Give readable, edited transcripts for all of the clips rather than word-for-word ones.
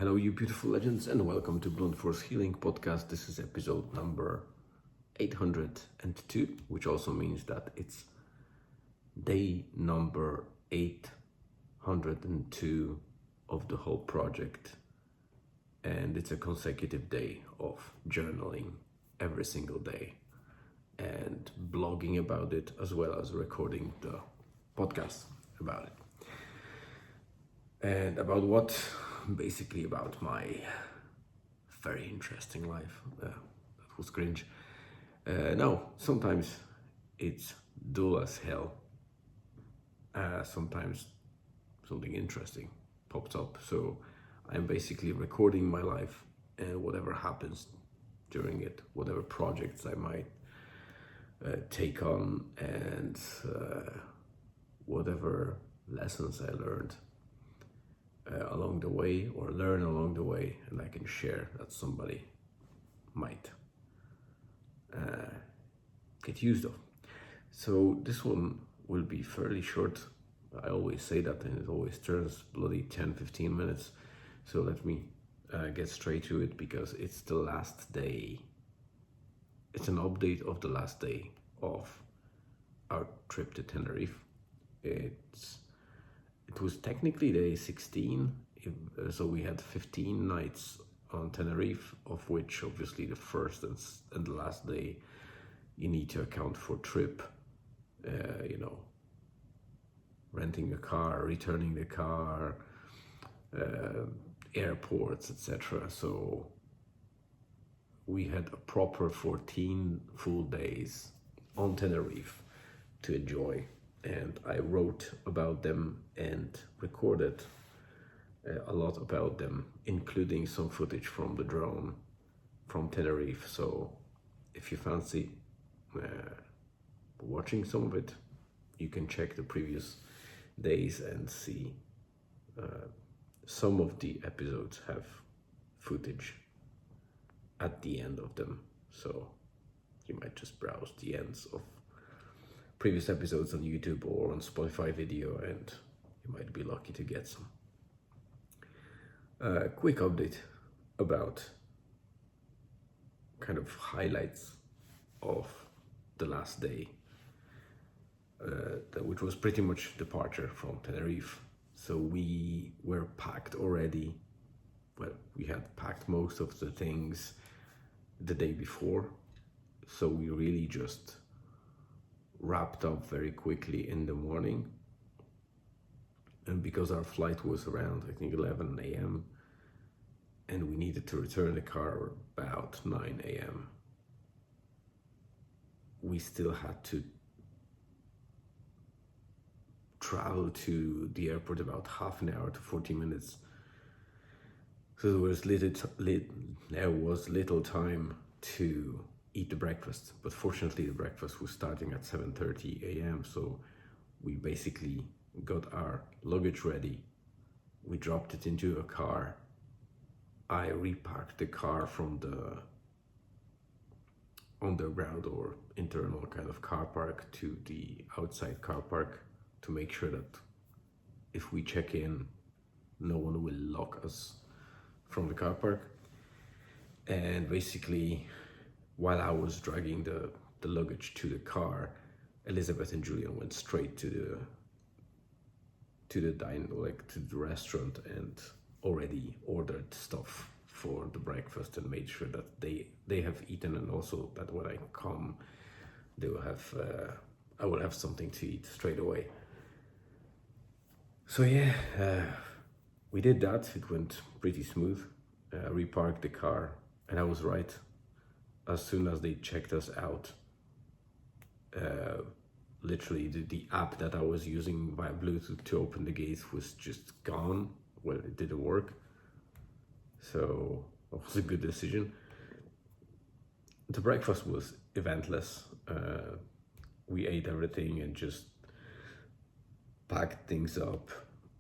Hello, you beautiful legends, and welcome to Blunt Force Healing Podcast. This is episode number 802, which also means that it's day number 802 of the whole project. And it's a consecutive day of journaling every single day and blogging about it, as well as recording the podcast about it. And about what? Basically about my very interesting life. That was cringe. No, sometimes it's dull as hell. Sometimes something interesting pops up. So I'm basically recording my life and whatever happens during it, whatever projects I might take on, and whatever lessons I learned along the way, or learn along the way, and I can share that somebody might get used of. So this one will be fairly short. I always say that, and it always turns bloody 10-15 minutes. So let me get straight to it, because it's the last day. It's an update of the last day of our trip to Tenerife. It was technically day 16, so we had 15 nights on Tenerife, of which obviously the first and the last day you need to account for trip, renting a car, returning the car, airports, etc. So we had a proper 14 full days on Tenerife to enjoy. And I wrote about them and recorded a lot about them, including some footage from the drone from Tenerife. So if you fancy watching some of it, you can check the previous days and see some of the episodes have footage at the end of them. So you might just browse the ends of previous episodes on YouTube or on Spotify video, and you might be lucky to get some. Quick update about kind of highlights of the last day, which was pretty much departure from Tenerife. So we were packed already. Well, we had packed most of the things the day before, so we really just wrapped up very quickly in the morning. And because our flight was around, I think, 11 a.m. and we needed to return the car about 9 a.m., we still had to travel to the airport about half an hour to 40 minutes. So there was little time to eat the breakfast, but fortunately the breakfast was starting at 7:30 a.m. So we basically got our luggage ready. We dropped it into a car. I reparked the car from the underground or internal kind of car park to the outside car park, to make sure that if we check in, no one will lock us from the car park. And basically, while I was dragging the luggage to the car, Elizabeth and Julian went straight to the restaurant, and already ordered stuff for the breakfast and made sure that they have eaten, and also that when I come, they will have I will have something to eat straight away. So yeah, we did that. It went pretty smooth. Reparked the car, and I was right. As soon as they checked us out, literally the app that I was using via Bluetooth to open the gates was just gone. Well, it didn't work. So it was a good decision. The breakfast was eventless. We ate everything and just packed things up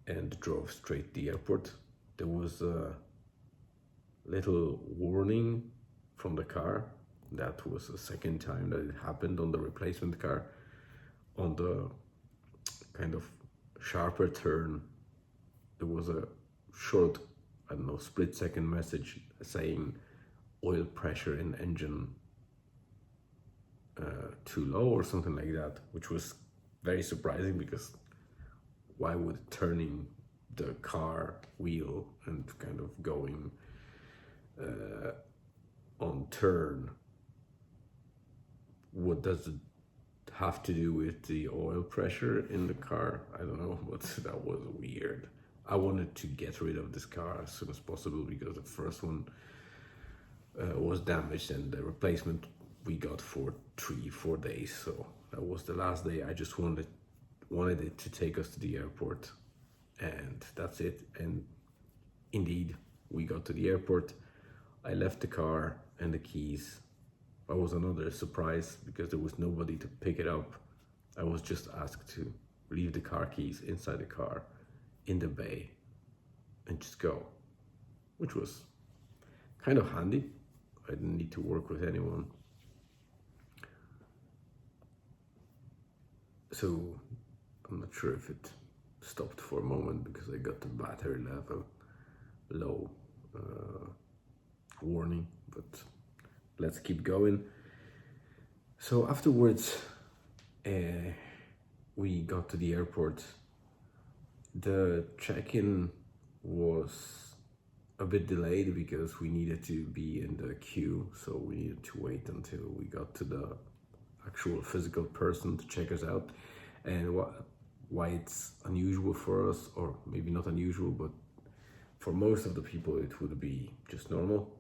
and drove straight to the airport. There was a little warning from the car. That was the second time that it happened on the replacement car. On the kind of sharper turn, there was a short, I don't know, split-second message saying oil pressure in engine too low or something like that, which was very surprising because why would turning the car wheel and kind of going on turn, what does it have to do with the oil pressure in the car? I don't know, but that was weird. I wanted to get rid of this car as soon as possible because the first one was damaged, and the replacement we got for 3-4 days. So that was the last day. I just wanted it to take us to the airport, and that's it. And indeed, we got to the airport. I left the car and the keys. I was another surprise because there was nobody to pick it up. I was just asked to leave the car keys inside the car in the bay and just go, which was kind of handy. I didn't need to work with anyone. So I'm not sure if it stopped for a moment because I got the battery level low warning, but let's keep going. So afterwards, we got to the airport. The check-in was a bit delayed because we needed to be in the queue, so we needed to wait until we got to the actual physical person to check us out. And why it's unusual for us, or maybe not unusual, but for most of the people it would be just normal.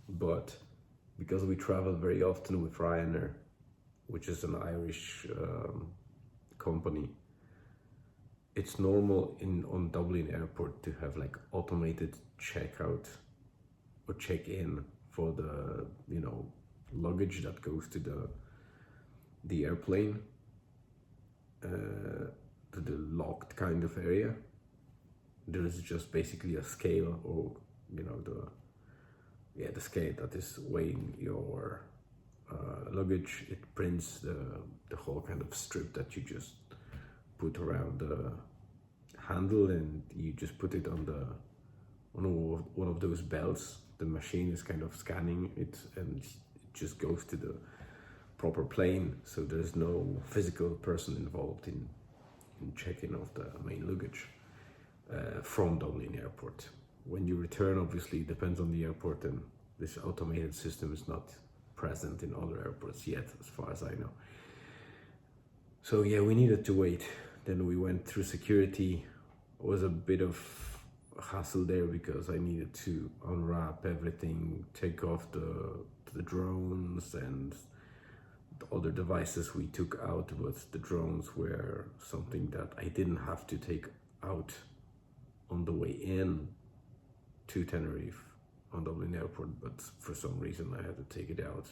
But because we travel very often with Ryanair, which is an Irish company, it's normal on Dublin Airport to have like automated checkout or check-in for the luggage that goes to the airplane, to the locked kind of area. There is just basically a scale, or the scale that is weighing your luggage. It prints the whole kind of strip that you just put around the handle, and you just put it on one of those belts. The machine is kind of scanning it, and it just goes to the proper plane. So there's no physical person involved in checking off the main luggage from Dublin Airport. When you return, obviously, it depends on the airport, and this automated system is not present in other airports yet, as far as I know. So yeah, we needed to wait. Then we went through security. It was a bit of a hassle there because I needed to unwrap everything, take off the drones and the other devices we took out, but the drones were something that I didn't have to take out on the way in to Tenerife on Dublin Airport, but for some reason I had to take it out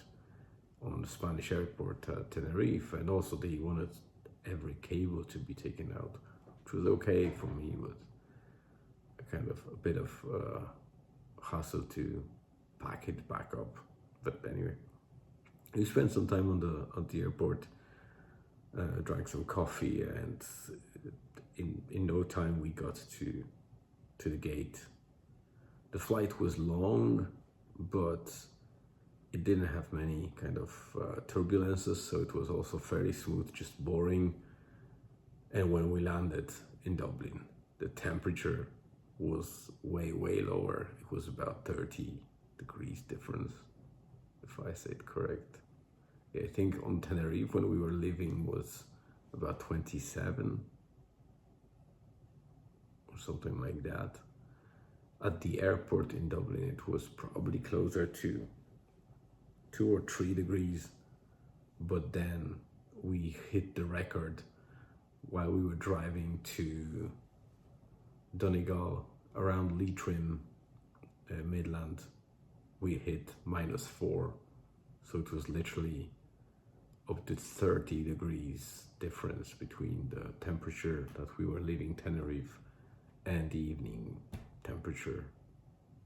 on the Spanish airport at Tenerife, and also they wanted every cable to be taken out, which was okay for me, but a bit of hassle to pack it back up. But anyway, we spent some time on the airport, drank some coffee, and in no time we got to the gate. The flight was long, but it didn't have many kind of turbulences, so it was also fairly smooth, just boring. And when we landed in Dublin, the temperature was way lower. It was about 30 degrees difference, if I say it correct. Yeah, I think on Tenerife when we were living was about 27 or something like that. At the airport in Dublin, it was probably closer to 2 or 3 degrees, but then we hit the record while we were driving to Donegal around Leitrim, Midland. We hit -4, so it was literally up to 30 degrees difference between the temperature that we were leaving Tenerife and the evening temperature,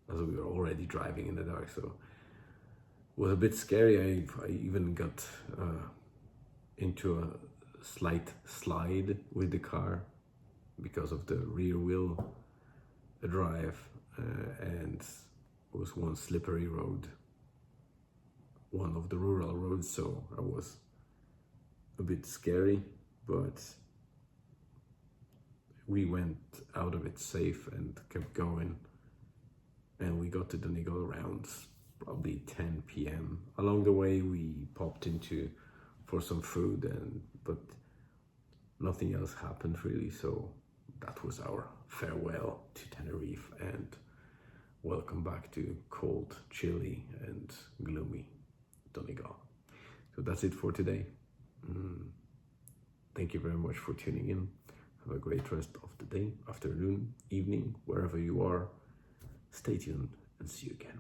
as we were already driving in the dark. So it was a bit scary. I even got into a slight slide with the car because of the rear wheel drive, it was one slippery road, one of the rural roads, so I was a bit scary, but we went out of it safe and kept going, and we got to Donegal around probably 10 p.m. Along the way we popped into for some food, but nothing else happened really, so that was our farewell to Tenerife and welcome back to cold, chilly and gloomy Donegal. So that's it for today. Thank you very much for tuning in. Have a great rest of the day, afternoon, evening, wherever you are. Stay tuned and see you again.